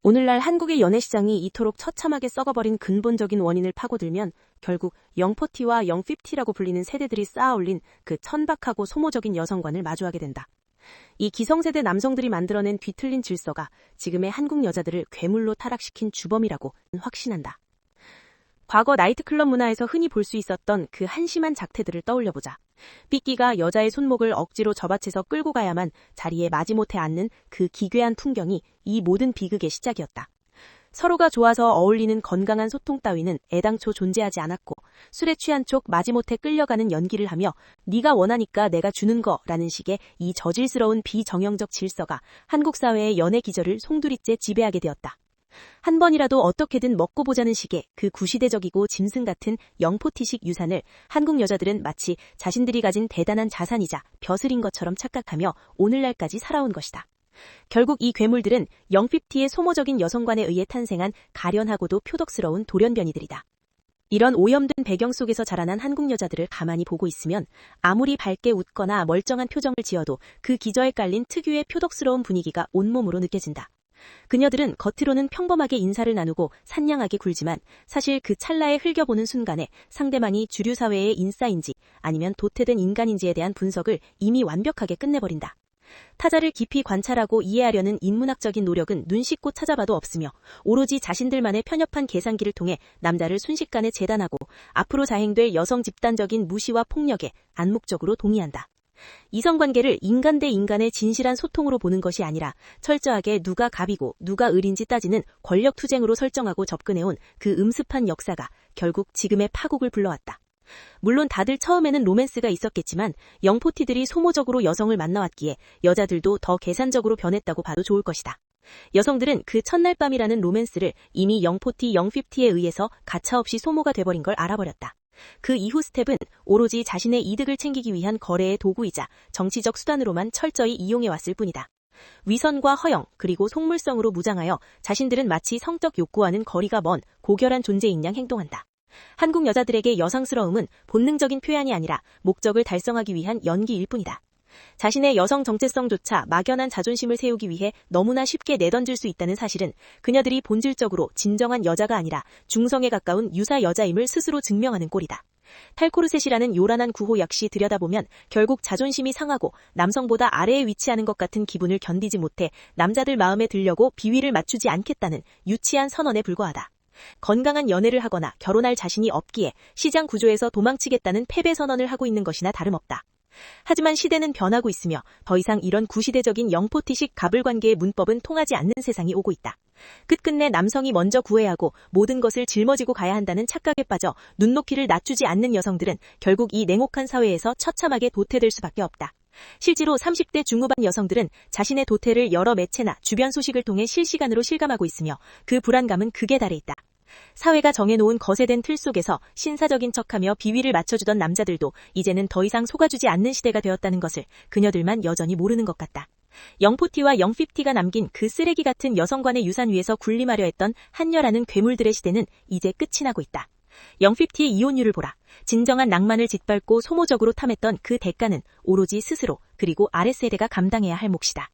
오늘날 한국의 연애시장이 이토록 처참하게 썩어버린 근본적인 원인을 파고들면 결국 영포티와 영피프티라고 불리는 세대들이 쌓아올린 그 천박하고 소모적인 여성관을 마주하게 된다. 이 기성세대 남성들이 만들어낸 뒤틀린 질서가 지금의 한국 여자들을 괴물로 타락시킨 주범이라고 확신한다. 과거 나이트클럽 문화에서 흔히 볼 수 있었던 그 한심한 작태들을 떠올려보자. 삐끼가 여자의 손목을 억지로 접어채서 끌고 가야만 자리에 마지못해 앉는 그 기괴한 풍경이 이 모든 비극의 시작이었다. 서로가 좋아서 어울리는 건강한 소통 따위는 애당초 존재하지 않았고 술에 취한 촉 마지못해 끌려가는 연기를 하며 네가 원하니까 내가 주는 거라는 식의 이 저질스러운 비정형적 질서가 한국 사회의 연애 기절을 송두리째 지배하게 되었다. 한 번이라도 어떻게든 먹고 보자는 식의 그 구시대적이고 짐승 같은 영포티식 유산을 한국 여자들은 마치 자신들이 가진 대단한 자산이자 벼슬인 것처럼 착각하며 오늘날까지 살아온 것이다. 결국 이 괴물들은 영피프티의 소모적인 여성관에 의해 탄생한 가련하고도 표독스러운 돌연변이들이다. 이런 오염된 배경 속에서 자라난 한국 여자들을 가만히 보고 있으면 아무리 밝게 웃거나 멀쩡한 표정을 지어도 그 기저에 깔린 특유의 표독스러운 분위기가 온몸으로 느껴진다. 그녀들은 겉으로는 평범하게 인사를 나누고 산량하게 굴지만 사실 그 찰나에 흘겨보는 순간에 상대방이 주류 사회의 인싸인지 아니면 도태된 인간인지에 대한 분석을 이미 완벽하게 끝내버린다. 타자를 깊이 관찰하고 이해하려는 인문학적인 노력은 눈 씻고 찾아봐도 없으며 오로지 자신들만의 편협한 계산기를 통해 남자를 순식간에 재단하고 앞으로 자행될 여성 집단적인 무시와 폭력에 암묵적으로 동의한다. 이성관계를 인간 대 인간의 진실한 소통으로 보는 것이 아니라 철저하게 누가 갑이고 누가 을인지 따지는 권력투쟁으로 설정하고 접근해온 그 음습한 역사가 결국 지금의 파국을 불러왔다. 물론 다들 처음에는 로맨스가 있었겠지만 영포티들이 소모적으로 여성을 만나왔기에 여자들도 더 계산적으로 변했다고 봐도 좋을 것이다. 여성들은 그 첫날 밤이라는 로맨스를 이미 영포티, 영피프티에 의해서 가차없이 소모가 돼버린 걸 알아버렸다. 그 이후 스텝은 오로지 자신의 이득을 챙기기 위한 거래의 도구이자 정치적 수단으로만 철저히 이용해왔을 뿐이다. 위선과 허영 그리고 속물성으로 무장하여 자신들은 마치 성적 욕구와는 거리가 먼 고결한 존재인 양 행동한다. 한국 여자들에게 여성스러움은 본능적인 표현이 아니라 목적을 달성하기 위한 연기일 뿐이다. 자신의 여성 정체성조차 막연한 자존심을 세우기 위해 너무나 쉽게 내던질 수 있다는 사실은 그녀들이 본질적으로 진정한 여자가 아니라 중성에 가까운 유사 여자임을 스스로 증명하는 꼴이다. 탈코르셋이라는 요란한 구호 역시 들여다보면 결국 자존심이 상하고 남성보다 아래에 위치하는 것 같은 기분을 견디지 못해 남자들 마음에 들려고 비위를 맞추지 않겠다는 유치한 선언에 불과하다. 건강한 연애를 하거나 결혼할 자신이 없기에 시장 구조에서 도망치겠다는 패배 선언을 하고 있는 것이나 다름없다. 하지만 시대는 변하고 있으며 더 이상 이런 구시대적인 영포티식 가불관계의 문법은 통하지 않는 세상이 오고 있다. 끝끝내 남성이 먼저 구해야 하고 모든 것을 짊어지고 가야 한다는 착각에 빠져 눈높이를 낮추지 않는 여성들은 결국 이 냉혹한 사회에서 처참하게 도태될 수밖에 없다. 실제로 30대 중후반 여성들은 자신의 도태를 여러 매체나 주변 소식을 통해 실시간으로 실감하고 있으며 그 불안감은 극에 달해 있다. 사회가 정해놓은 거세된 틀 속에서 신사적인 척하며 비위를 맞춰주던 남자들도 이제는 더 이상 속아주지 않는 시대가 되었다는 것을 그녀들만 여전히 모르는 것 같다. 영포티와 영피프티가 남긴 그 쓰레기 같은 여성관의 유산 위에서 군림하려 했던 한여라는 괴물들의 시대는 이제 끝이 나고 있다. 영피프티의 이혼율을 보라. 진정한 낭만을 짓밟고 소모적으로 탐했던 그 대가는 오로지 스스로 그리고 아랫세대가 감당해야 할 몫이다.